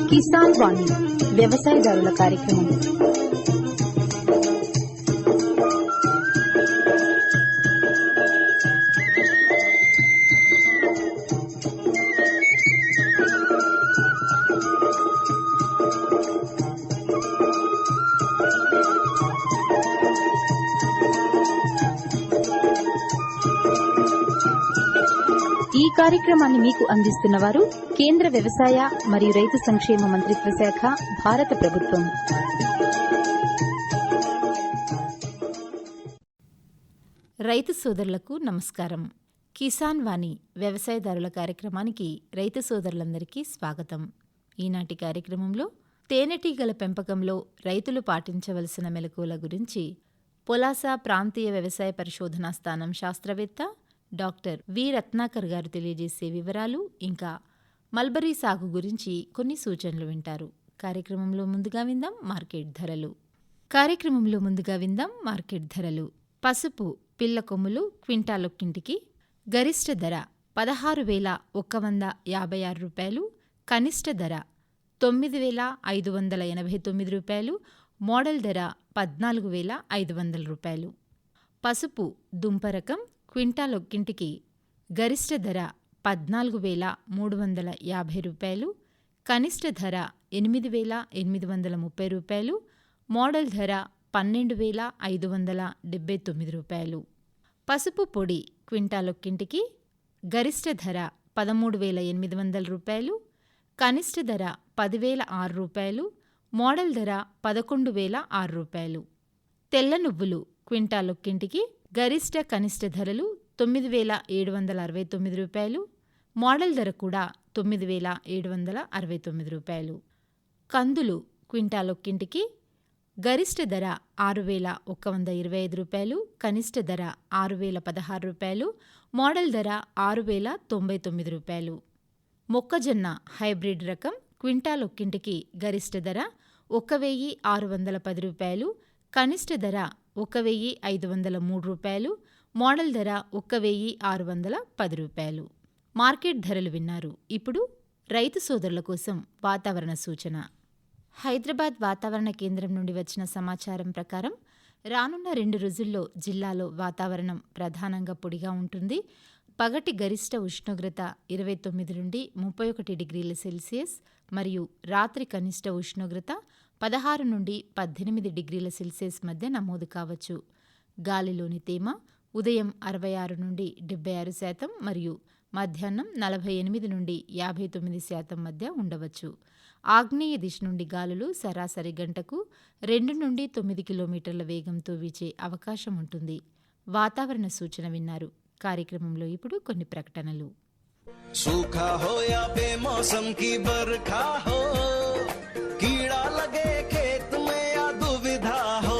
కిసాన్ వాణి వ్యవసాయదారుల కార్యక్రమం. ఈ కార్యక్రమాన్ని మీకు అందిస్తున్నవారు కేంద్ర వ్యవసాయ మరియు రైతు సంక్షేమ మంత్రిత్వ శాఖ, భారత ప్రభుత్వం. రైతు సోదరులకు నమస్కారం. కిసాన్ వాణి వ్యవసాయదారుల కార్యక్రమానికి రైతు సోదరులందరికీ స్వాగతం. ఈనాటి కార్యక్రమంలో తేనెటీగల పెంపకంలో రైతులు పాటించవలసిన మెలకువల గురించి పొలాస ప్రాంతీయ వ్యవసాయ పరిశోధనా స్థానం శాస్త్రవేత్త డాక్టర్ వి రత్నాకర్ గారు తెలియజేసే వివరాలు, ఇంకా మల్బరీ సాగు గురించి కొన్ని సూచనలు వింటారు. కార్యక్రమంలో ముందుగా విందాం మార్కెట్ ధరలు. పసుపు పిల్ల కొమ్ములు క్వింటాలొక్కింటికి గరిష్ట ధర 16,156 రూపాయలు, కనిష్ట ధర 9,589 రూపాయలు, మోడల్ ధర 14,500 రూపాయలు. పసుపు దుంపరకం క్వింటాలొక్కింటికి గరిష్ట ధర 14,350 రూపాయలు, కనిష్ట ధర 8,830 రూపాయలు, మోడల్ ధర 12,579 రూపాయలు. పసుపు పొడి క్వింటాలొక్కింటికి గరిష్ట ధర 13,800 రూపాయలు, కనిష్ట ధర 10,006 రూపాయలు, మోడల్ ధర 11,006 రూపాయలు. తెల్ల నువ్వులు క్వింటాలొక్కింటికి గరిష్ట కనిష్ట ధరలు 9,769 రూపాయలు, మోడల్ ధర కూడా 9,769 రూపాయలు. కందులు క్వింటాలొక్కింటికి గరిష్ట ధర 6,125 రూపాయలు, కనిష్ట ధర 6,016 రూపాయలు, మోడల్ ధర 6,099 రూపాయలు. మొక్కజొన్న హైబ్రిడ్ రకం క్వింటాలొక్కింటికి గరిష్ట ధర 1,610 రూపాయలు, కనిష్ట ధర 1,503 రూపాయలు, మోడల్ ధర 1,610 రూపాయలు. మార్కెట్ ధరలు విన్నారు. ఇప్పుడు రైతు సోదరుల కోసం వాతావరణ సూచన. హైదరాబాద్ వాతావరణ కేంద్రం నుండి వచ్చిన సమాచారం ప్రకారం రానున్న 2 రోజుల్లో జిల్లాలో వాతావరణం ప్రధానంగా పొడిగా ఉంటుంది. పగటి గరిష్ట ఉష్ణోగ్రత 29 నుండి 31 డిగ్రీల సెల్సియస్ మరియు రాత్రి కనిష్ట ఉష్ణోగ్రత 16 నుండి 18 డిగ్రీల సెల్సియస్ మధ్య నమోదు కావచ్చు. గాలిలోని తేమ ఉదయం 66 నుండి 76% మరియు మధ్యాహ్నం 48 నుండి 59% మధ్య ఉండవచ్చు. ఆగ్నేయ దిశ నుండి గాలులు సరాసరి గంటకు 2 నుండి 9 కిలోమీటర్ల వేగంతో వీచే అవకాశం ఉంటుంది. వాతావరణ సూచన విన్నారు. కార్యక్రమంలో ఇప్పుడు కొన్ని ప్రకటనలు. सूखा हो या बेमौसम की बरखा हो, कीड़ा लगे खेत में या दुविधा हो,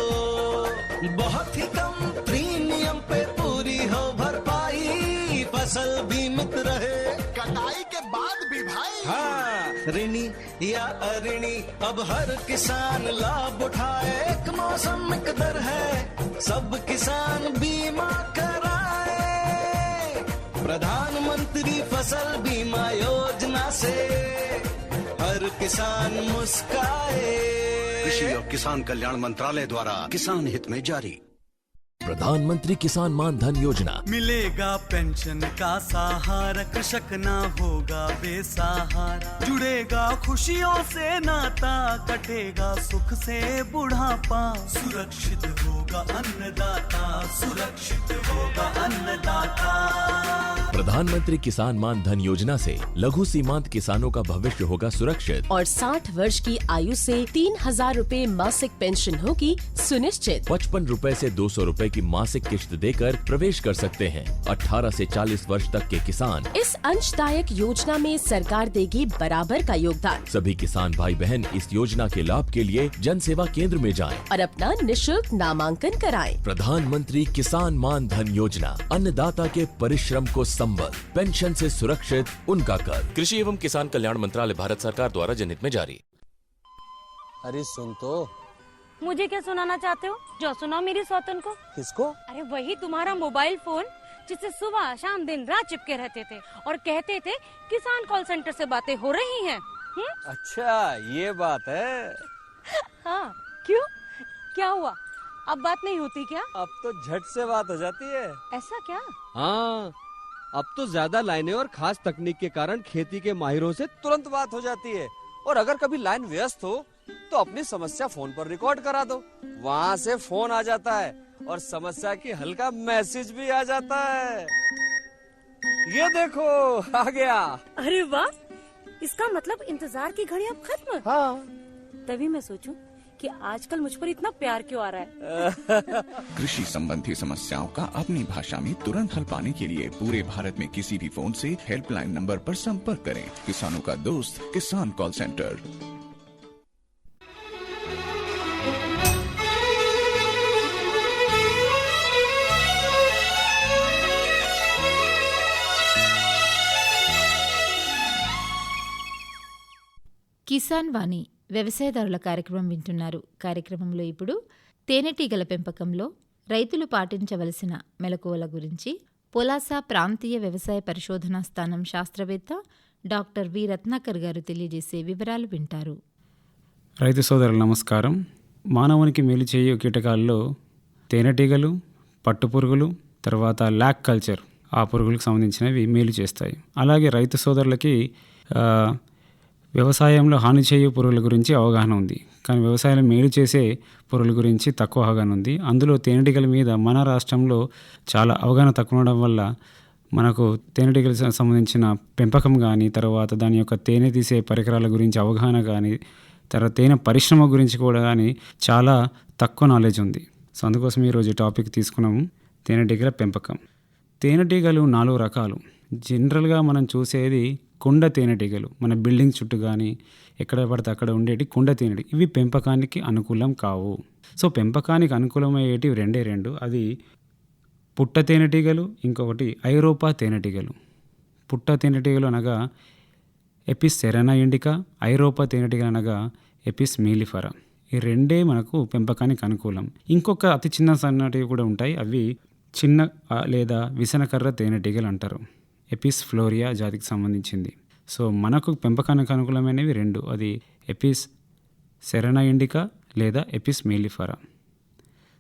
बहुत ही कम प्रीमियम पे पूरी हो भरपाई, फसल बीमित रहे कटाई के बाद भी भाई। हाँ, ऋणी या अऋणी अब हर किसान लाभ उठाए, एक मौसम एक दर है, सब किसान बीमा कराए, प्रधानमंत्री फसल बीमा योजना से हर किसान मुस्काए। कृषि और किसान कल्याण मंत्रालय द्वारा किसान हित में जारी। प्रधानमंत्री किसान मान धन योजना। मिलेगा पेंशन का सहारा, कृषक ना होगा बेसहारा, जुड़ेगा खुशियों से नाता, कटेगा सुख से बुढ़ापा, सुरक्षित होगा अन्नदाता, सुरक्षित होगा अन्नदाता। प्रधानमंत्री किसान मान धन योजना से लघु सीमांत किसानों का भविष्य होगा सुरक्षित और 60 वर्ष की आयु से 3,000 रूपए मासिक पेंशन होगी सुनिश्चित। 55 रूपए से 200 रूपए की मासिक किश्त देकर प्रवेश कर सकते हैं। 18 से 40 वर्ष तक के किसान इस अंशदायक योजना में सरकार देगी बराबर का योगदान। सभी किसान भाई बहन इस योजना के लाभ के लिए जन सेवा केंद्र में जाएं और अपना निशुल्क नामांकन कराएं। प्रधानमंत्री किसान मान धन योजना, अन्नदाता के परिश्रम को संबल, पेंशन से सुरक्षित उनका कर। कृषि एवं किसान कल्याण मंत्रालय, भारत सरकार द्वारा जनहित में जारी। अरे सुन तो, मुझे क्या सुनाना चाहते हो? जो सुनाओ मेरी सौतन को। किसको? अरे वही तुम्हारा मोबाइल फोन जिससे सुबह शाम दिन रात चिपके रहते थे और कहते थे किसान कॉल सेंटर से बातें हो रही हैं। अच्छा ये बात है। हाँ क्यों, क्या हुआ? अब बात नहीं होती क्या? अब तो झट से बात हो जाती है। ऐसा क्या? हाँ, अब तो ज्यादा लाइनें और खास तकनीक के कारण खेती के माहिरों से तुरंत बात हो जाती है। और अगर कभी लाइन व्यस्त हो तो अपनी समस्या फोन पर रिकॉर्ड करा दो, वहाँ से फोन आ जाता है और समस्या की हल का मैसेज भी आ जाता है। ये देखो आ गया। अरे वाह, इसका मतलब इंतजार की घड़ी अब खत्म। हाँ। तभी मैं सोचूं कि आजकल मुझ पर इतना प्यार क्यों आ रहा है। कृषि संबंधी समस्याओं का अपनी भाषा में तुरंत हल पाने के लिए पूरे भारत में किसी भी फोन से हेल्पलाइन नंबर पर संपर्क करें। किसानों का दोस्त किसान कॉल सेंटर। కిసాన్ వాణి వ్యవసాయదారుల కార్యక్రమం వింటున్నారు. కార్యక్రమంలో ఇప్పుడు తేనెటీగల పెంపకంలో రైతులు పాటించవలసిన మెలకువల గురించి పొలాస ప్రాంతీయ వ్యవసాయ పరిశోధనా స్థానం శాస్త్రవేత్త డాక్టర్ వి రత్నాకర్ గారు తెలియజేసే వివరాలు వింటారు. రైతు సోదరులు నమస్కారం. మానవునికి మేలు చేయు కీటకాల్లో తేనెటీగలు, పట్టుపురుగులు, తర్వాత ల్యాక్ కల్చర్ ఆ పురుగులకు సంబంధించినవి మేలు చేస్తాయి. అలాగే రైతు సోదరులకి వ్యవసాయంలో హాని చేయు పురుగుల గురించి అవగాహన ఉంది, కానీ వ్యవసాయంలో మేలు చేసే పురుగుల గురించి తక్కువ అవగాహన ఉంది. అందులో తేనెటీగల మీద మన రాష్ట్రంలో చాలా అవగాహన తక్కువ ఉండడం వల్ల మనకు తేనెటీగలకు సంబంధించిన పెంపకం కానీ, తర్వాత దాని యొక్క తేనె తీసే పరికరాల గురించి అవగాహన కానీ, తర్వాత తేనె పరిశ్రమ గురించి కూడా కానీ చాలా తక్కువ నాలెడ్జ్ ఉంది. సో అందుకోసం ఈరోజు టాపిక్ తీసుకున్నాము, తేనెటీగల పెంపకం. తేనెటీగలు 4 రకాలు. జనరల్గా మనం చూసేది కుండ తేనెటీగలు, మన బిల్డింగ్ చుట్టూ కానీ ఎక్కడ పడితే అక్కడ ఉండేటి కుండ తేనెటీగలు. ఇవి పెంపకానికి అనుకూలం కావు. సో పెంపకానికి అనుకూలమయ్యేటివి రెండు. అది పుట్ట తేనెటీగలు, ఇంకొకటి ఐరోపా తేనెటీగలు. పుట్ట తేనెటీగలు అనగా ఎపిస్ సెరెనా ఇండికా, ఐరోపా తేనెటీగలు అనగా ఎపిస్ మీలిఫరా. ఈ రెండే మనకు పెంపకానికి అనుకూలం. ఇంకొక అతి చిన్న సన్నటివి కూడా ఉంటాయి, అవి చిన్న లేదా విసనకర్ర తేనెటీగలు అంటారు. ఎపిస్ ఫ్లోరియా జాతికి సంబంధించింది. సో మనకు పెంపకానికి అనుకూలమైనవి 2, అది ఎపిస్ సెరెనా ఇండికా లేదా ఎపిస్ మీలిఫరా.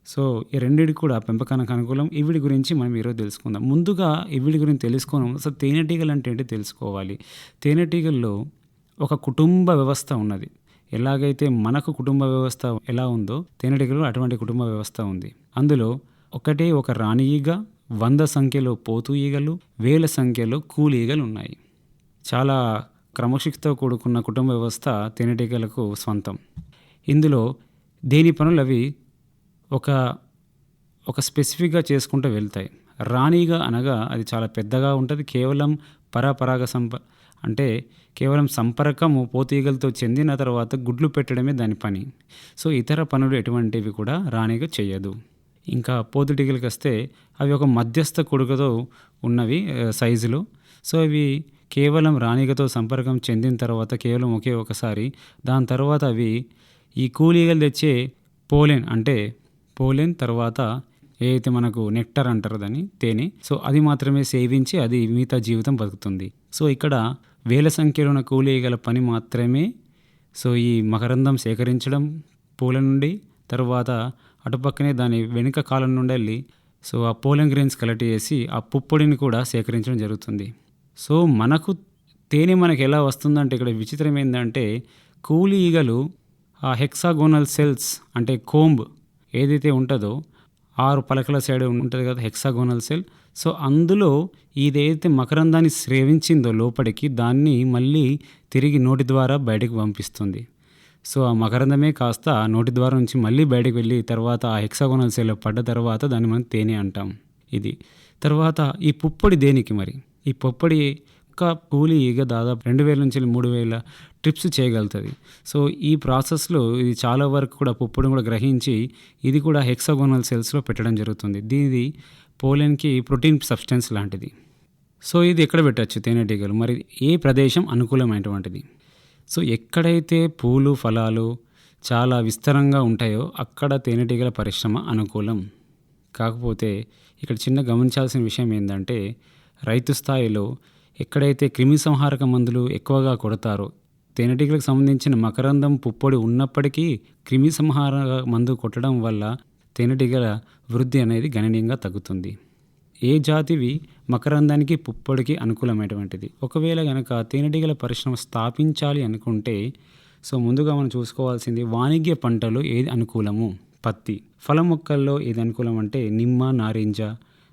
సో ఈ రెండింటి కూడా పెంపకానికి అనుకూలం. ఇవిడి గురించి మనం ఈరోజు తెలుసుకుందాం. ముందుగా ఇవిడి గురించి తెలుసుకున్నాం. అసలు తేనెటీగలు అంటే ఏంటి తెలుసుకోవాలి. తేనెటీగల్లో ఒక కుటుంబ వ్యవస్థ ఉన్నది. ఎలాగైతే మనకు కుటుంబ వ్యవస్థ ఎలా ఉందో తేనెటీగలు అటువంటి కుటుంబ వ్యవస్థ ఉంది. అందులో ఒకటే ఒక రాణి ఈగ, 100 సంఖ్యలో పోతు ఈగలు, 1000 సంఖ్యలో కూలి ఈగలు ఉన్నాయి. చాలా క్రమశిక్షతో కూడుకున్న కుటుంబ వ్యవస్థ తేనెటీగలకు స్వంతం. ఇందులో దేని పనులు అవి ఒక స్పెసిఫిక్గా చేసుకుంటూ వెళ్తాయి. రాణిగా అనగా అది చాలా పెద్దగా ఉంటుంది. కేవలం పరాపరాగ అంటే కేవలం సంపర్కము పోతీగలతో చెందిన తర్వాత గుడ్లు పెట్టడమే దాని పని. సో ఇతర పనులు ఎటువంటివి కూడా రాణిగా చేయదు. ఇంకా పోతుటీగలకు వస్తే అవి ఒక మధ్యస్థ కొడుకుతో ఉన్నవి సైజులో. సో ఇవి కేవలం రాణిగతో సంపర్కం చెందిన తర్వాత కేవలం ఒకే ఒకసారి, దాని తర్వాత అవి ఈ కూలీగలు తెచ్చే పోలెన్ తర్వాత ఏదైతే మనకు నెక్టర్ అంటారు దాన్ని, తేనె, సో అది మాత్రమే సేవించి అది మిగతా జీవితం బతుకుతుంది. సో ఇక్కడ 1000 సంఖ్యలో ఉన్న కూలీగల పని మాత్రమే సో ఈ మకరందం సేకరించడం పూల నుండి, తర్వాత అటుపక్కనే దాని వెనుక కాలం నుండి వెళ్ళి సో ఆ పోలెన్ గ్రెయిన్స్ కలెక్ట్ చేసి ఆ పుప్పొడిని కూడా సేకరించడం జరుగుతుంది. సో మనకు తేనె మనకు ఎలా వస్తుందంటే ఇక్కడ విచిత్రం ఏంటంటే కూలి ఈగలు ఆ హెక్సాగోనల్ సెల్స్ అంటే కోంబ్ ఏదైతే ఉంటుందో 6 పలకల సైడ్ ఉంటుంది కదా హెక్సాగోనల్ సెల్. సో అందులో ఇదైతే మకరందాన్ని స్రవించిందో లోపలికి దాన్ని మళ్ళీ తిరిగి నోటి ద్వారా బయటకు పంపిస్తుంది. సో ఆ మకరందమే కాస్త నోటి ద్వారా నుంచి మళ్ళీ బయటకు వెళ్ళి తర్వాత ఆ హెక్సాగోనల్ సెల్ పడ్డ తర్వాత దాన్ని మనం తేనె అంటాం. ఇది తర్వాత ఈ పుప్పొడి దేనికి మరి, ఈ పుప్పొడి ఒక్క కూలి ఈగ దాదాపు 2000 నుంచి 3000 ట్రిప్స్ చేయగలుగుతుంది. సో ఈ ప్రాసెస్లో ఇది చాలా వరకు కూడా పుప్పొడిని కూడా గ్రహించి ఇది కూడా హెక్సాగోనల్ సెల్స్లో పెట్టడం జరుగుతుంది. దీనిది పోలెన్కి ప్రోటీన్ సబ్స్టెన్స్ లాంటిది. సో ఇది ఎక్కడ పెట్టచ్చు తేనెటీగలు, మరి ఏ ప్రదేశం అనుకూలమైనటువంటిది. సో ఎక్కడైతే పూలు ఫలాలు చాలా విస్తారంగా ఉంటాయో అక్కడ తేనెటీగల పరిశ్రమ అనుకూలం. కాకపోతే ఇక్కడ చిన్న గమనించాల్సిన విషయం ఏంటంటే, రైతు స్థాయిలో ఎక్కడైతే క్రిమి సంహారక మందులు ఎక్కువగా కొడతారో, తేనెటీగలకు సంబంధించిన మకరందం పుప్పొడి ఉన్నప్పటికీ క్రిమి సంహారక మందు కొట్టడం వల్ల తేనెటీగల వృద్ధి అనేది గణనీయంగా తగ్గుతుంది. ఏ జాతివి మకరందానికి పుప్పొడికి అనుకూలమైనటువంటిది. ఒకవేళ కనుక తేనెటీగల పరిశ్రమ స్థాపించాలి అనుకుంటే, సో ముందుగా మనం చూసుకోవాల్సింది వాణిజ్య పంటలో ఏది అనుకూలము. పత్తి. ఫల మొక్కల్లో ఏది అనుకూలం అంటే నిమ్మ, నారింజ,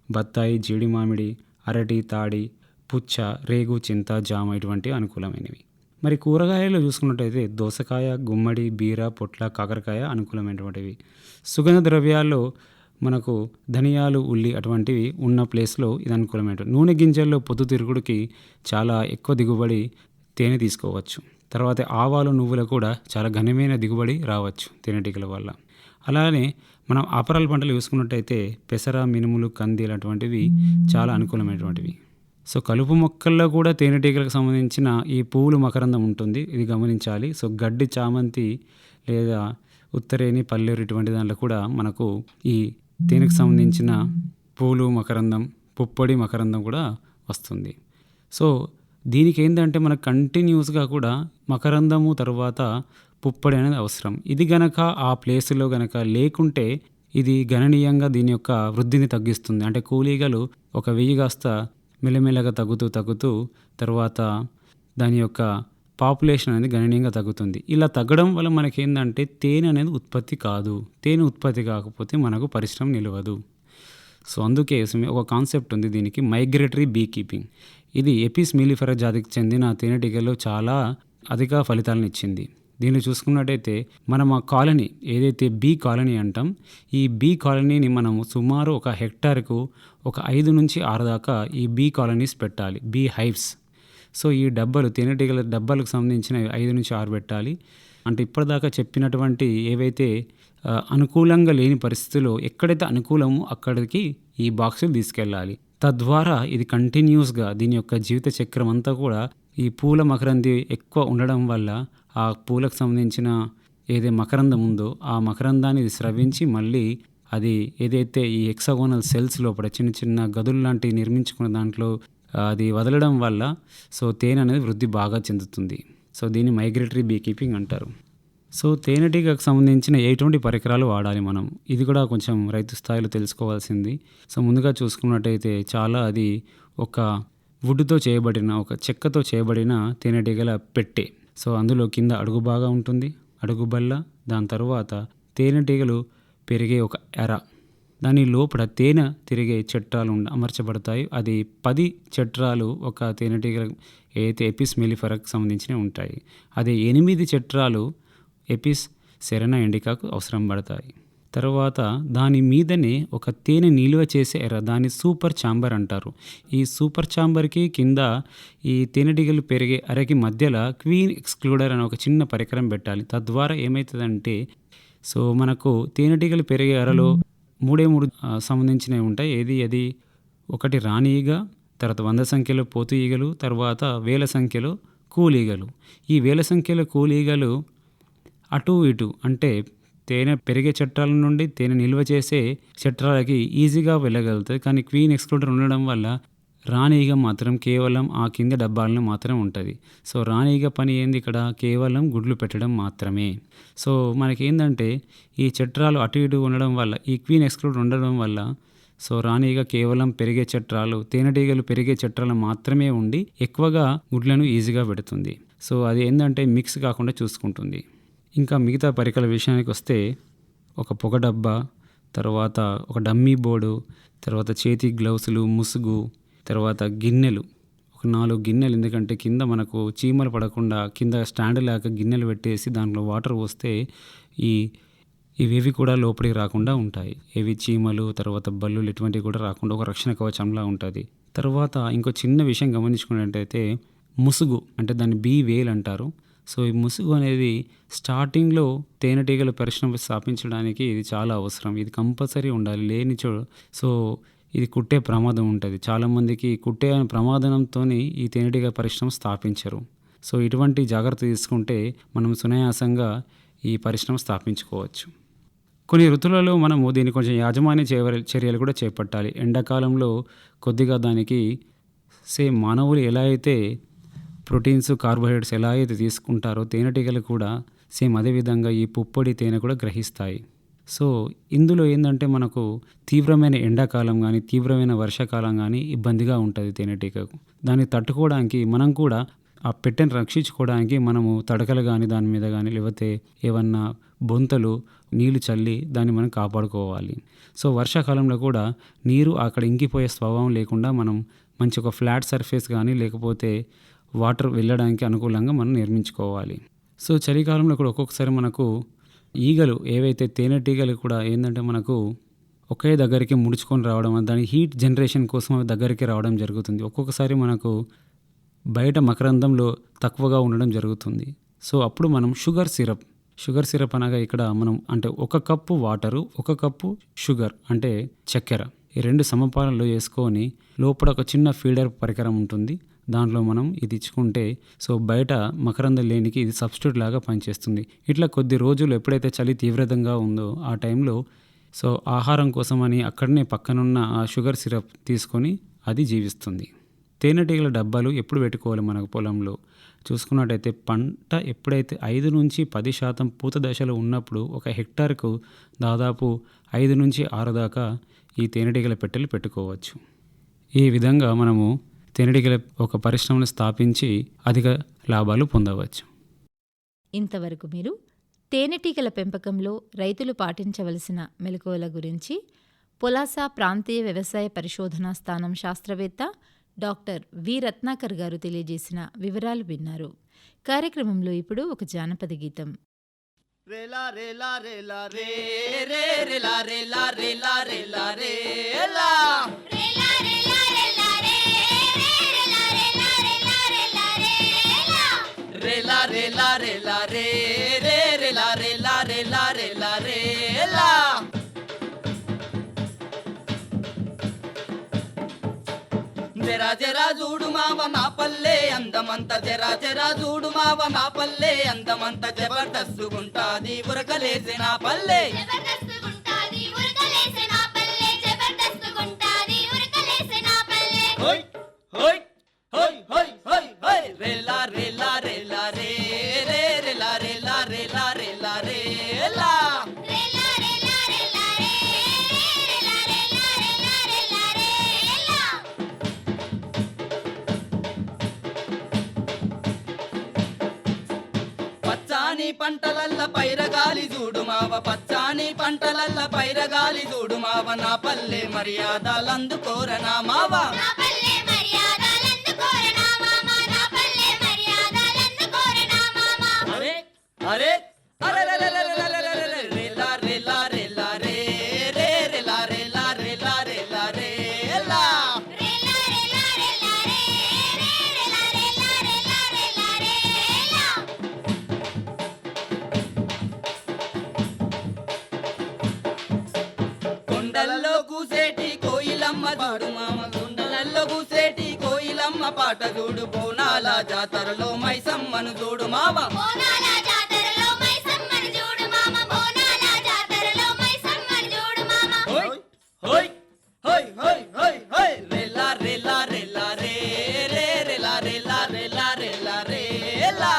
బత్తాయి, జీడి మామిడి, అరటి, తాడి, పుచ్చ, రేగు, చింత, జామ ఇటువంటి అనుకూలమైనవి. మరి కూరగాయలు చూసుకున్నట్టయితే దోసకాయ, గుమ్మడి, బీర, పొట్ల, కాకరకాయ అనుకూలమైనటువంటివి. సుగంధ ద్రవ్యాల్లో మనకు ధనియాలు, ఉల్లి అటువంటివి ఉన్న ప్లేస్లో ఇది అనుకూలమైనటువంటి. నూనె గింజల్లో పొద్దుతిరుగుడికి చాలా ఎక్కువ దిగుబడి తేనె తీసుకోవచ్చు. తర్వాత ఆవాలు, నువ్వులు కూడా చాలా ఘనమైన దిగుబడి రావచ్చు తేనెటీగల వల్ల. అలానే మనం ఆపరాల పంటలు చూసుకున్నట్టయితే పెసర, మినుములు, కంది అటువంటివి చాలా అనుకూలమైనటువంటివి. సో కలుపు మొక్కల్లో కూడా తేనెటీగలకు సంబంధించిన ఈ పువ్వులు మకరందం ఉంటుంది, ఇది గమనించాలి. సో గడ్డి, చామంతి లేదా ఉత్తరేణి, పల్లెరు ఇటువంటి దాంట్లో కూడా మనకు ఈ తేనెకు సంబంధించిన పూలు మకరందం, పుప్పొడి మకరందం కూడా వస్తుంది. సో దీనికి ఏంటంటే మనకు కంటిన్యూస్గా కూడా మకరందము తర్వాత పుప్పొడి అనేది అవసరం. ఇది గనక ఆ ప్లేస్లో గనక లేకుంటే ఇది గణనీయంగా దీని యొక్క వృద్ధిని తగ్గిస్తుంది. అంటే కూలీగలు ఒక 1000 కాస్త మెల్లమెల్లగా తగ్గుతూ తర్వాత దాని యొక్క పాపులేషన్ అనేది గణనీయంగా తగ్గుతుంది. ఇలా తగ్గడం వల్ల మనకేందంటే తేనె అనేది ఉత్పత్తి కాదు. తేనె ఉత్పత్తి కాకపోతే మనకు పరిశ్రమ నిలవదు. సో అందుకే ఒక కాన్సెప్ట్ ఉంది దీనికి, మైగ్రేటరీ బీ కీపింగ్. ఇది ఎపిస్ మెలిఫెరా జాతికి చెందిన తేనెటీగల్లో చాలా అధిక ఫలితాలను ఇచ్చింది. దీన్ని చూసుకున్నట్టయితే మనం ఆ కాలనీ ఏదైతే బీ కాలనీ అంటాం, ఈ బీ కాలనీని మనము సుమారు ఒక హెక్టార్కు ఒక 5 నుంచి 6 దాకా ఈ బీ కాలనీస్ పెట్టాలి, బీ హైవ్స్. సో ఈ డబ్బాలు తేనెటీగల డబ్బాలకు సంబంధించిన 5 నుంచి 6 పెట్టాలి. అంటే ఇప్పటిదాకా చెప్పినటువంటి ఏవైతే అనుకూలంగా లేని పరిస్థితుల్లో ఎక్కడైతే అనుకూలమో అక్కడికి ఈ బాక్సులు తీసుకెళ్ళాలి. తద్వారా ఇది కంటిన్యూస్గా దీని యొక్క జీవిత చక్రం అంతా కూడా ఈ పూల మకరంది ఎక్కువ ఉండడం వల్ల ఆ పూలకు సంబంధించిన ఏదైతే మకరందం ఉందో ఆ మకరందాన్ని ఇది స్రవించి మళ్ళీ అది ఏదైతే ఈ హెక్సాగోనల్ సెల్స్ లోపల చిన్న చిన్న గదులు లాంటివి నిర్మించుకున్న దాంట్లో అది వదలడం వల్ల సో తేనె అనేది వృద్ధి బాగా చెందుతుంది. సో దీన్ని మైగ్రేటరీ బీ కీపింగ్ అంటారు. సో తేనెటీగకు సంబంధించిన ఎటువంటి పరికరాలు వాడాలి మనం, ఇది కూడా కొంచెం రైతు స్థాయిలో తెలుసుకోవాల్సింది. సో ముందుగా చూసుకున్నట్టయితే చాలా అది ఒక వుడ్తో చేయబడిన, ఒక చెక్కతో చేయబడిన తేనెటీగల పెట్టె. సో అందులో కింద అడుగు బాగా ఉంటుంది, అడుగు బల్ల, దాని తర్వాత తేనెటీగలు పెరిగే ఒక ఎర, దాని లోపల తేనె తిరిగే చట్రాలు అమర్చబడతాయి. అది 10 చట్రాలు ఒక తేనెటీగ ఏదైతే ఎపిస్ మెలిఫెరాకు సంబంధించినవి ఉంటాయి. అదే 8 చట్రాలు ఎపిస్ సెరెనా ఇండికాకు అవసరం పడతాయి. తర్వాత దాని మీదనే ఒక తేనె నిల్వ చేసే ఎర, దాన్ని సూపర్ ఛాంబర్ అంటారు. ఈ సూపర్ ఛాంబర్కి కింద ఈ తేనెటీగలు పెరిగే అరకి మధ్యలో క్వీన్ ఎక్స్క్లూడర్ అనే ఒక చిన్న పరికరం పెట్టాలి. తద్వారా ఏమవుతుందంటే సో మనకు తేనెటీగలు పెరిగే అరలో 3 సంబంధించినవి ఉంటాయి. అది ఒకటి రాణి ఈగ, తర్వాత 100 సంఖ్యలో పోతు ఈగలు, తర్వాత 1000 సంఖ్యలో కూలీగలు. ఈ 1000 సంఖ్యలో కూలీగలు అటు ఇటు అంటే తేనె పెరిగే చట్రాల నుండి తేనె నిల్వ చేసే చట్రాలకి ఈజీగా వెళ్ళగలుగుతుంది. కానీ క్వీన్ ఎక్స్క్లూడర్ ఉండడం వల్ల రాణిగ మాత్రం కేవలం ఆ కింద డబ్బాలను మాత్రమే ఉంటుంది. సో రాణిగ పని ఏంది ఇక్కడ, కేవలం గుడ్లు పెట్టడం మాత్రమే. సో మనకేందంటే ఈ చట్రాలు అటు ఇటు ఉండడం వల్ల, ఈ క్వీన్ ఎక్స్క్లూడర్ ఉండడం వల్ల సో రాణిగ కేవలం పెరిగే చట్రాలు, తేనెటీగలు పెరిగే చట్రాలు మాత్రమే ఉండి ఎక్కువగా గుడ్లను ఈజీగా పెడుతుంది. సో అది ఏంటంటే మిక్స్ కాకుండా చూసుకుంటుంది. ఇంకా మిగతా పరికరాల విషయానికి వస్తే ఒక పొగ డబ్బా, తర్వాత ఒక డమ్మీ బోర్డు, తర్వాత చేతి గ్లౌసులు, ముసుగు, తర్వాత గిన్నెలు, ఒక 4 గిన్నెలు. ఎందుకంటే కింద మనకు చీమలు పడకుండా కింద స్టాండ్ లాగా గిన్నెలు పెట్టేసి దాంట్లో వాటర్ పోస్తే ఇవేవి కూడా లోపలికి రాకుండా ఉంటాయి. ఏవి చీమలు, తర్వాత బల్లులు ఇటువంటివి కూడా రాకుండా ఒక రక్షణ కవచంలా ఉంటుంది. తర్వాత ఇంకో చిన్న విషయం గమనించుకున్నట్టయితే ముసుగు, అంటే దాన్ని బీ వేల్ అంటారు. సో ఈ ముసుగు అనేది స్టార్టింగ్లో తేనెటీగల పరిశ్రమ స్థాపించడానికి ఇది చాలా అవసరం, ఇది కంపల్సరీ ఉండాలి. లేనిచో సో ఇది కుట్టే ప్రమాదం ఉంటుంది. చాలామందికి కుట్టే ప్రమాదంతో ఈ తేనెటీగ పరిశ్రమ స్థాపించరు. సో ఇటువంటి జాగ్రత్త తీసుకుంటే మనం సునాయాసంగా ఈ పరిశ్రమ స్థాపించుకోవచ్చు. కొన్ని ఋతువులలో మనము దీన్ని కొంచెం యాజమాన్య చర్యలు కూడా చేపట్టాలి. ఎండాకాలంలో కొద్దిగా దానికి మానవులు ఎలా అయితే ప్రోటీన్స్, కార్బోహైడ్రేట్స్ ఎలా అయితే తీసుకుంటారో తేనెటీగలు కూడా అదేవిధంగా ఈ పుప్పొడి తేనె కూడా గ్రహిస్తాయి. సో ఇందులో ఏంటంటే మనకు తీవ్రమైన ఎండాకాలం కానీ తీవ్రమైన వర్షాకాలం కానీ ఇబ్బందిగా ఉంటుంది తేనెటీగకు. దాన్ని తట్టుకోవడానికి మనం కూడా ఆ పెట్టెను రక్షించుకోవడానికి మనము తడకలు కానీ దాని మీద కానీ లేకపోతే ఏమన్నా బొంతలు నీళ్లు చల్లి దాన్ని మనం కాపాడుకోవాలి. సో వర్షాకాలంలో కూడా నీరు అక్కడ ఇంకిపోయే స్వభావం లేకుండా మనం మంచి ఒక ఫ్లాట్ సర్ఫేస్ కానీ లేకపోతే వాటర్ వెళ్ళడానికి అనుకూలంగా మనం నిర్మించుకోవాలి. సో చలికాలంలో కూడా ఒక్కొక్కసారి మనకు ఈగలు ఏవైతే తేనెటీగలు కూడా ఏంటంటే మనకు ఒకే దగ్గరికి ముడుచుకొని రావడం, దాని హీట్ జనరేషన్ కోసం అవి దగ్గరికి రావడం జరుగుతుంది. ఒక్కొక్కసారి మనకు బయట మకరందంలో తక్కువగా ఉండడం జరుగుతుంది. సో అప్పుడు మనం షుగర్ సిరప్ అనగా ఇక్కడ మనం అంటే 1 కప్పు వాటరు 1 కప్పు షుగర్ అంటే చక్కెర ఈ 2 సమపాలలో వేసుకొని లోపల ఒక చిన్న ఫీడర్ పరికరం ఉంటుంది. దాంట్లో మనం ఇది ఇచ్చుకుంటే సో బయట మకరందం లేనికి ఇది సబ్స్టిట్యూట్ లాగా పనిచేస్తుంది. ఇట్లా కొద్ది రోజులు ఎప్పుడైతే చలి తీవ్రంగా ఉందో ఆ టైంలో సో ఆహారం కోసమని అక్కడనే పక్కనున్న ఆ షుగర్ సిరప్ తీసుకొని అది జీవిస్తుంది. తేనెటీగల డబ్బాలు ఎప్పుడు పెట్టుకోవాలి మనకు పొలంలో చూసుకున్నట్టయితే పంట ఎప్పుడైతే 5 నుంచి 10% పూత దశలో ఉన్నప్పుడు 1 హెక్టార్కు దాదాపు 5 నుంచి 6 దాకా ఈ తేనెటీగల పెట్టెలు పెట్టుకోవచ్చు. ఈ విధంగా మనము తేనెటీగల ఒక పరిశ్రమను స్థాపించి అధిక లాభాలు పొందవచ్చు. ఇంతవరకు మీరు తేనెటీగల పెంపకంలో రైతులు పాటించవలసిన మెలకువల గురించి పొలాస ప్రాంతీయ వ్యవసాయ పరిశోధనా స్థానం శాస్త్రవేత్త డాక్టర్ వి రత్నాకర్ గారు తెలియజేసిన వివరాలు విన్నారు. కార్యక్రమంలో ఇప్పుడు ఒక జానపద గీతం. రేలా రేలా రేలా రే రే రేలా రేలా రేలా రేలా రేలా రేలా రేలా రేలా రే రేలా రేలా రేలా రేలా రేలా రేలా రేలా రే రే రేలా రేలా రేలా రేలా రేలా జరా జరా చూడు మావ మా పల్లె అందమంత జరా జరా చూడు మావ మా పల్లె అందమంత జబర్దస్తుగుంటాది ఉరకలేసే నా పల్లె జబర్దస్తుగుంటాది ఉరకలేసే నా పల్లె జబర్దస్తుగుంటాది ఉరకలేసే నా పల్లె హోయ్ హోయ్ హోయ్ హోయ్ హోయ్ హోయ్ రేలా రేలా రేలా రే రే రేలా రేలా రేలా రేలా రేలా పంటలల్ల పైరగాలి చూడు మావ పచ్చాని పంటలల్ల పైరగాలి చూడు మావ నా పల్లె మర్యాదలందుకోరనా మావ నా పల్లె మర్యాదలందుకోరనా మామ నా పల్లె మర్యాదలందుకోరనా మామ అరే అరే అరే రేలా రేలా రేలా రే రే రేలా రేలా రేలా రేలా రేలా కొండలలో కూసేటి కోయిలమ్మ చూడు మామ కొండలలో కూసేటి కోయిలమ్మ పాట చూడు బోనాల జాతరలో మైసమ్మను చూడు మామ బోనాల జాతరలో మైసమ్మను చూడు మామ బోనాల జాతరలో మైసమ్మను చూడు మామ హోయ్ హోయ్ హోయ్ హోయ్ హోయ్ హోయ్ రేలా రేలా రేలా రే రే రేలా రేలా రేలా రేలా రేలా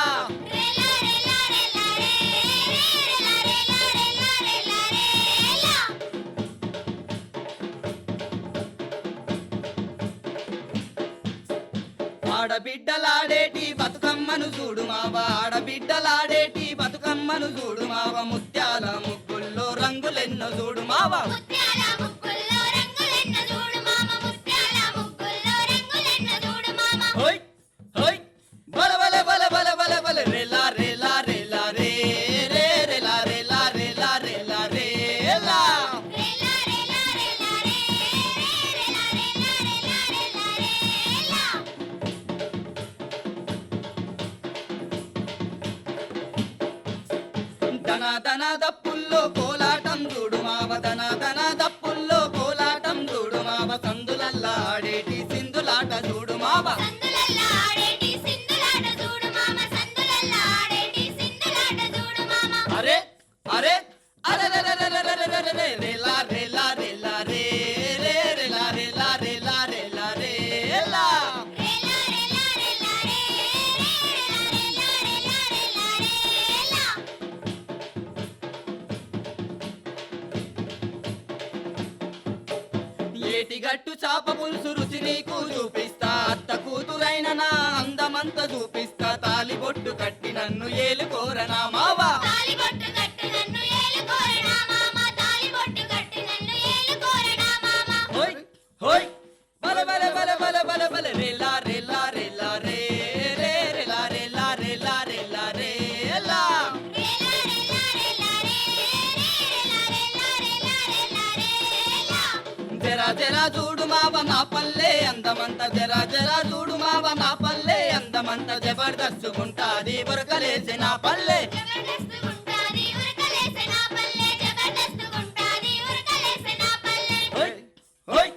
ఆడబిడ్డలాడేటి బతుకమ్మను చూడు మావ ఆడబిడ్డలాడేటి బతుకమ్మను చూడు మావ ముత్యాల ముగ్గుల్లో రంగులెన్నో చూడు మావ ముత్యాల ముగ్గుల్లో రంగులెన్నో చూడు మామ ముత్యాల ముగ్గుల్లో రంగులెన్నో చూడు మామ హోయ్ హోయ్ బల బల బల బల బల బల రేలా రేలా రేలా రే రే రేలా రేలా రేలా రేలా రేలా దన దప్పుల్లో కోలాటం చూడు మావ దన దప్పుల్లో కోలాటం చూడు మావ సందులల్లా ఆడేటి సింధులాట చూడు మావ సందులల్లా ఆడేటి సింధులాట చూడు మామ సందులల్లా ఆడేటి సింధులాట చూడు మామ అరే ఏటిగట్టు చాప పులుసు రుచి నీకు చూపిస్తా, అత్త కూతురైన నా అందమంత చూపిస్తా, తాలిబొట్టు కట్టి నన్ను ఏలుకోరనా మావా, హోయ్ హోయ్ బల బల బల బల బల బల రేలా రేలా రేలా రే రే రేలా రేలా రేలా రేలా రేలా జరా జరా చూడు మావ నా పల్లె అందమంత, జరా జరా చూడు మావ నా పల్లె అందమంత, జబర్దస్తుగుంటాది ఉరకలేసి నా పల్లె, హోయ్ హోయ్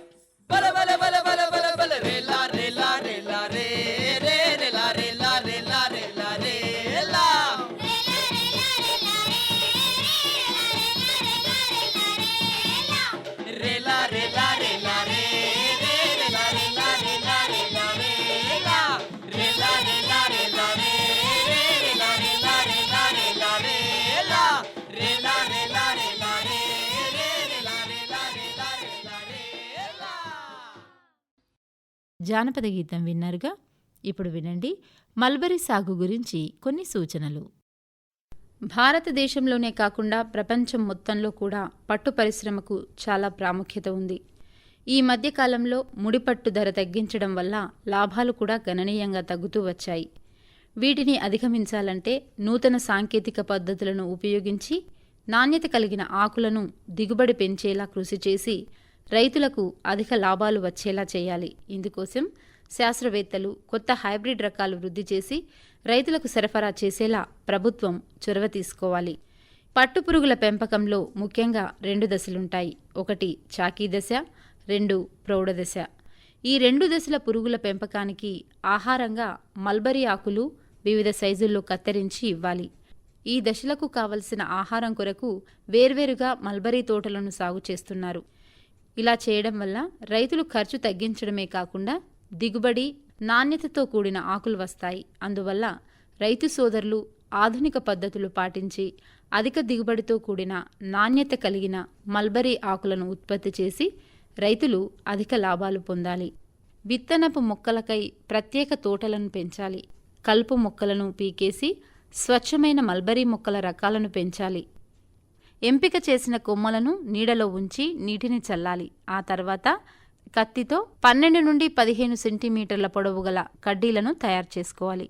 బల బల బల బల బల బల రేలా రేలా రేలా రే రే రేలా రేలా రేలా రేలా రేలా రేలా రేలా రేలా రే రే రేలా రేలా రేలా రేలా రేలా రేలా రేలా రేలా రే రే రేలా రేలా రేలా రేలా రేలా రేలా రేలా రేలా రే రే రేలా రేలా రేలా రేలా రేలా. జానపద గీతం విన్నారుగా. ఇప్పుడు వినండి మల్బరీ సాగు గురించి కొన్ని సూచనలు. భారతదేశంలోనే కాకుండా ప్రపంచం మొత్తంలో కూడా పట్టు పరిశ్రమకు చాలా ప్రాముఖ్యత ఉంది. ఈ మధ్యకాలంలో ముడిపట్టు ధర తగ్గించడం వల్ల లాభాలు కూడా గణనీయంగా తగ్గుతూ వచ్చాయి. వీటిని అధిగమించాలంటే నూతన సాంకేతిక పద్ధతులను ఉపయోగించి నాణ్యత కలిగిన ఆకులను దిగుబడి పెంచేలా కృషి చేసి రైతులకు అధిక లాభాలు వచ్చేలా చేయాలి. ఇందుకోసం శాస్త్రవేత్తలు కొత్త హైబ్రిడ్ రకాలు వృద్ధి చేసి రైతులకు సరఫరా చేసేలా ప్రభుత్వం చొరవ తీసుకోవాలి. పట్టుపురుగుల పెంపకంలో ముఖ్యంగా 2 దశలుంటాయి. 1 చాకీ దశ, 2 ప్రౌఢ దశ. ఈ 2 దశల పురుగుల పెంపకానికి ఆహారంగా మల్బరీ ఆకులు వివిధ సైజుల్లో కత్తిరించి ఇవ్వాలి. ఈ దశలకు కావలసిన ఆహారం కొరకు వేర్వేరుగా మల్బరీ తోటలను సాగు చేస్తున్నారు. ఇలా చేయడం వల్ల రైతులు ఖర్చు తగ్గించడమే కాకుండా దిగుబడి, నాణ్యతతో కూడిన ఆకులు వస్తాయి. అందువల్ల రైతు సోదరులు ఆధునిక పద్ధతులు పాటించి అధిక దిగుబడితో కూడిన నాణ్యత కలిగిన మల్బరీ ఆకులను ఉత్పత్తి చేసి రైతులు అధిక లాభాలు పొందాలి. విత్తనపు మొక్కలకై ప్రత్యేక తోటలను పెంచాలి. కలుపు మొక్కలను పీకేసి స్వచ్ఛమైన మల్బరీ మొక్కల రకాలను పెంచాలి. ఎంపిక చేసిన కొమ్మలను నీడలో ఉంచి నీటిని చల్లాలి. ఆ తర్వాత కత్తితో 12 నుండి 15 సెంటీమీటర్ల పొడవు గల కడ్డీలను తయారు చేసుకోవాలి.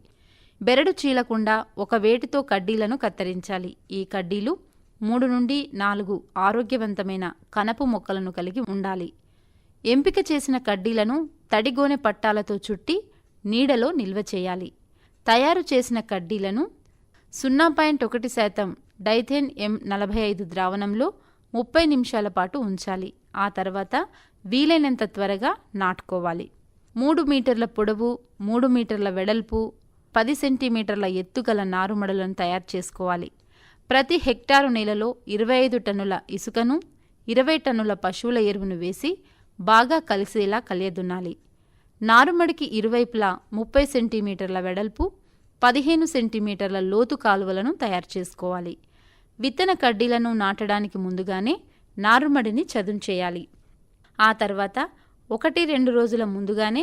బెరడు చీలకుండా ఒక వేటితో కడ్డీలను కత్తిరించాలి. ఈ కడ్డీలు 3 నుండి 4 ఆరోగ్యవంతమైన కనపు మొక్కలను కలిగి ఉండాలి. ఎంపిక చేసిన కడ్డీలను తడిగోనె పట్టాలతో చుట్టి నీడలో నిల్వ చేయాలి. తయారు చేసిన కడ్డీలను 0.1% డైథేన్ M45 ద్రావణంలో 30 నిమిషాల పాటు ఉంచాలి. ఆ తర్వాత వీలైనంత త్వరగా నాటుకోవాలి. 3 మీటర్ల పొడవు, 3 మీటర్ల వెడల్పు, 10 సెంటీమీటర్ల ఎత్తుగల నారుమడులను తయారు చేసుకోవాలి. ప్రతి హెక్టారు నేలలో 25 టన్నుల ఇసుకను, 20 టన్నుల పశువుల ఎరువును వేసి బాగా కలిసేలా కలియదున్నాలి. నారుమడికి ఇరువైపులా 30 సెంటీమీటర్ల వెడల్పు, 15 సెంటీమీటర్ల లోతు కాలువలను తయారు చేసుకోవాలి. విత్తన కడ్డీలను నాటడానికి ముందుగానే నారుమడిని చదును చేయాలి. ఆ తర్వాత 1-2 రోజుల ముందుగానే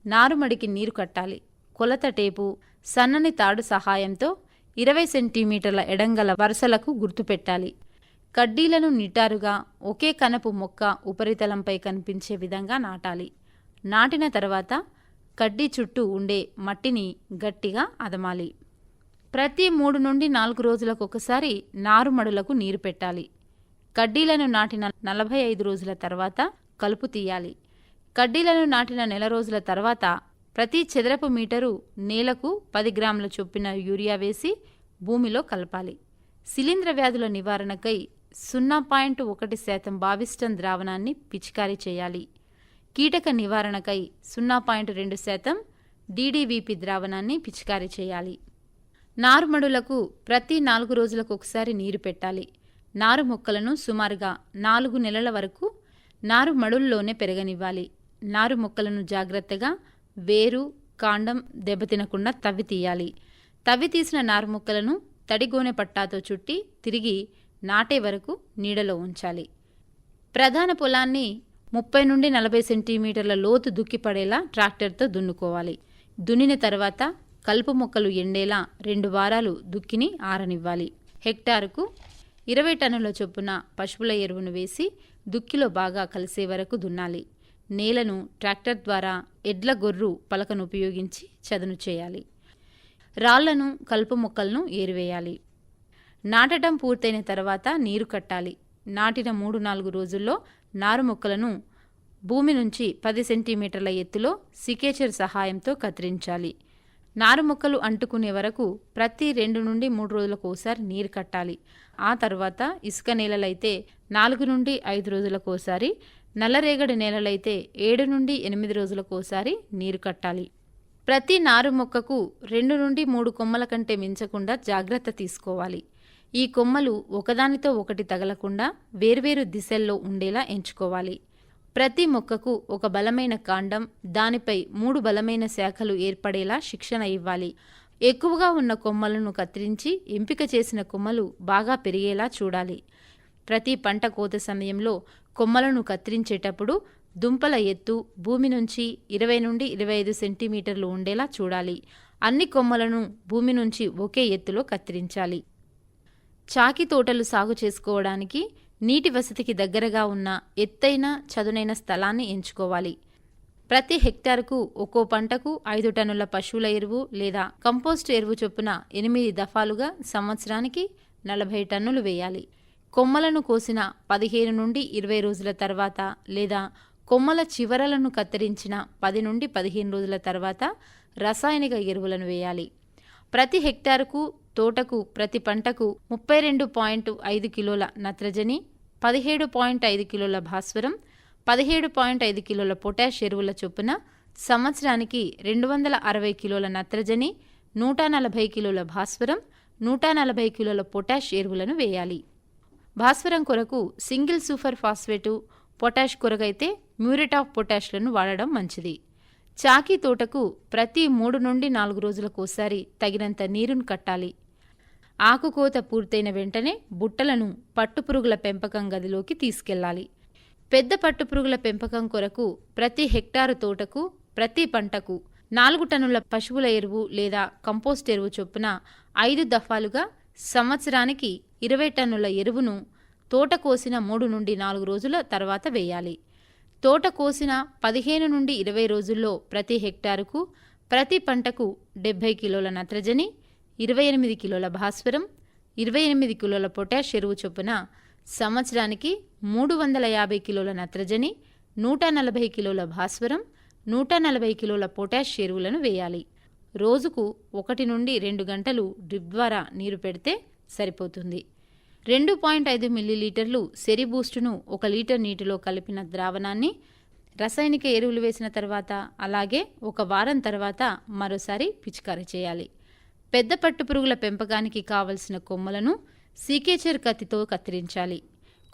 నారుమడికి నీరు కట్టాలి. కొలత టేపు, సన్నని తాడు సహాయంతో 20 సెంటీమీటర్ల ఎడంగల వరుసలకు గుర్తుపెట్టాలి. కడ్డీలను నిటారుగా ఒకే కనపు మొక్క ఉపరితలంపై కనిపించే విధంగా నాటాలి. నాటిన తర్వాత కడ్డీ చుట్టూ ఉండే మట్టిని గట్టిగా అదమాలి. ప్రతి 3 నుండి 4 రోజులకు ఒకసారి నారుమడులకు నీరు పెట్టాలి. కడ్డీలను నాటిన 45 రోజుల తర్వాత కలుపు తీయాలి. కడ్డీలను నాటిన నెల రోజుల తర్వాత ప్రతి చదరపు మీటరు నేలకు 10 గ్రాముల చొప్పున యూరియా వేసి భూమిలో కలపాలి. శిలీంధ్ర వ్యాధుల నివారణకై 0.1% బావిస్టన్ ద్రావణాన్ని పిచికారీ చేయాలి. కీటక నివారణకై 0.2% DDVP ద్రావణాన్ని పిచికారీ చేయాలి. నారుమడులకు ప్రతి 4 రోజులకు ఒకసారి నీరు పెట్టాలి. నారు మొక్కలను సుమారుగా 4 నెలల వరకు నారుమడుల్లోనే పెరగనివ్వాలి. నారు మొక్కలను జాగ్రత్తగా వేరు, కాండం దెబ్బతినకుండా తవ్వి తీయాలి. తవ్వి తీసిన నారు మొక్కలను తడిగోనె పట్టాతో చుట్టి తిరిగి నాటే వరకు నీడలో ఉంచాలి. ప్రధాన పొలాన్ని 30 నుండి 40 సెంటీమీటర్ల లోతు దుక్కి పడేలా ట్రాక్టర్తో దున్నుకోవాలి. దున్నిన తర్వాత కలుపు మొక్కలు ఎండేలా 2 వారాలు దుక్కిని ఆరనివ్వాలి. హెక్టారుకు 20 టన్నుల చొప్పున పశువుల ఎరువును వేసి దుక్కిలో బాగా కలిసే వరకు దున్నాలి. నేలను ట్రాక్టర్ ద్వారా ఎడ్ల గొర్రు పలకను ఉపయోగించి చదును చేయాలి. రాళ్లను కలుపు మొక్కలను ఏరివేయాలి. నాటడం పూర్తయిన తర్వాత నీరు కట్టాలి. నాటిన 3-4 రోజుల్లో నారు మొక్కలను భూమి నుంచి 10 సెంటీమీటర్ల ఎత్తులో సికేచర్ సహాయంతో కత్తిరించాలి. నారు మొక్కలు అంటుకునే వరకు ప్రతి 2 నుండి 3 రోజులకు ఒకసారి నీరు కట్టాలి. ఆ తర్వాత ఇసుక నేలలైతే 4 నుండి 5 రోజులకు ఒకసారి, నల్లరేగడి నేలలైతే 7 నుండి 8 రోజులకు ఒకసారి నీరు కట్టాలి. ప్రతి నారు మొక్కకు 2 నుండి 3 కొమ్మల కంటే మించకుండా జాగ్రత్త తీసుకోవాలి. ఈ కొమ్మలు ఒకదానితో ఒకటి తగలకుండా వేర్వేరు దిశల్లో ఉండేలా ఎంచుకోవాలి. ప్రతి మొక్కకు ఒక బలమైన కాండం, దానిపై 3 బలమైన శాఖలు ఏర్పడేలా శిక్షణ ఇవ్వాలి. ఎక్కువగా ఉన్న కొమ్మలను కత్తిరించి ఎంపిక చేసిన కొమ్మలు బాగా పెరిగేలా చూడాలి. ప్రతి పంట కోత సమయంలో కొమ్మలను కత్తిరించేటప్పుడు దుంపల ఎత్తు భూమి నుంచి 20 నుండి 25 సెంటీమీటర్లు ఉండేలా చూడాలి. అన్ని కొమ్మలను భూమి నుంచి ఒకే ఎత్తులో కత్తిరించాలి. చాకి తోటలు సాగు చేసుకోవడానికి నీటి వసతికి దగ్గరగా ఉన్న ఎత్తైన చదునైన స్థలాన్ని ఎంచుకోవాలి. ప్రతి హెక్టారుకు ఒక్కో పంటకు 5 టన్నుల పశువుల ఎరువు లేదా కంపోస్ట్ ఎరువు చొప్పున 8 దఫాలుగా సంవత్సరానికి 40 టన్నులు వేయాలి. కొమ్మలను కోసిన 15 నుండి 20 రోజుల తర్వాత లేదా కొమ్మల చివరలను కత్తిరించిన 10 నుండి 15 రోజుల తర్వాత రసాయనిక ఎరువులను వేయాలి. ప్రతి హెక్టారుకు తోటకు ప్రతి పంటకు 32.5 కిలోల నత్రజని, 17.5 కిలోల భాస్వరం, 17.5 కిలోల పొటాష్ ఎరువుల చొప్పున సంవత్సరానికి 260 కిలోల నత్రజని, 140 కిలోల భాస్వరం, 140 కిలోల పొటాష్ ఎరువులను వేయాలి. భాస్వరం కొరకు single super phosphate, potash muriate మ్యూరేట్ ఆఫ్ పొటాష్లను వాడడం మంచిది. చాకీ తోటకు ప్రతి 3 నుండి 4 రోజులకోసారి తగినంత నీరును కట్టాలి. ఆకుకోత పూర్తయిన వెంటనే బుట్టలను పట్టుపురుగుల పెంపకం గదిలోకి తీసుకెళ్లాలి. పెద్ద పట్టుపురుగుల పెంపకం కొరకు ప్రతి హెక్టారు తోటకు ప్రతి పంటకు 4 టన్నుల పశువుల ఎరువు లేదా కంపోస్ట్ ఎరువు చొప్పున 5 దఫాలుగా సంవత్సరానికి 20 టన్నుల ఎరువును తోట కోసిన 3 నుండి 4 రోజుల తర్వాత వేయాలి. తోట కోసిన 15 నుండి 20 రోజుల్లో ప్రతి హెక్టారుకు ప్రతి పంటకు 70 కిలోల నత్రజని, 28 కిలోల భాస్వరం, 28 కిలోల పొటాష్ ఎరువు చొప్పున సంవత్సరానికి 350 కిలోల నత్రజని, 140 కిలోల భాస్వరం, 140 కిలోల పొటాష్ ఎరువులను వేయాలి. రోజుకు 1 నుండి 2 గంటలు డ్రిప్ ద్వారా నీరు పెడితే సరిపోతుంది. 2.5 మిల్లీలీటర్లు సెరిబూస్టును 1 లీటర్ నీటిలో కలిపిన ద్రావణాన్ని రసాయనిక ఎరువులు వేసిన తర్వాత అలాగే 1 వారం తర్వాత మరోసారి పిచికారీ చేయాలి. పెద్ద పట్టుపురుగుల పెంపకానికి కావలసిన కొమ్మలను సీకేచర్ కత్తితో కత్తిరించాలి.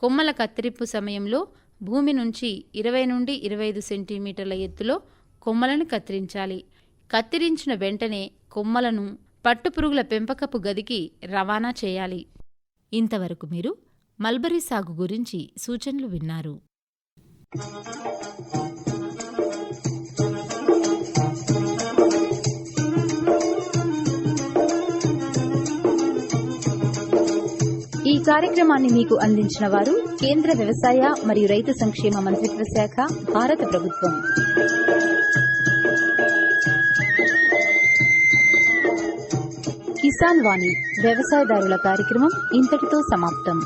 కొమ్మల కత్తిరింపు సమయంలో భూమి నుంచి 20 నుండి 25 సెంటీమీటర్ల ఎత్తులో కొమ్మలను కత్తిరించాలి. కత్తిరించిన వెంటనే కొమ్మలను పట్టుపురుగుల పెంపకపు గదికి రవాణా చేయాలి. ఇంతవరకు మీరు మల్బరీ సాగు గురించి సూచనలు విన్నారు. ఈ కార్యక్రమాన్ని మీకు అందించిన వారు కేంద్ర వ్యవసాయ మరియు రైతు సంక్షేమ మంత్రిత్వ శాఖ, భారత ప్రభుత్వం. కిసాన్ వాణి వ్యవసాయదారుల కార్యక్రమం ఇంతటితో సమాప్తం.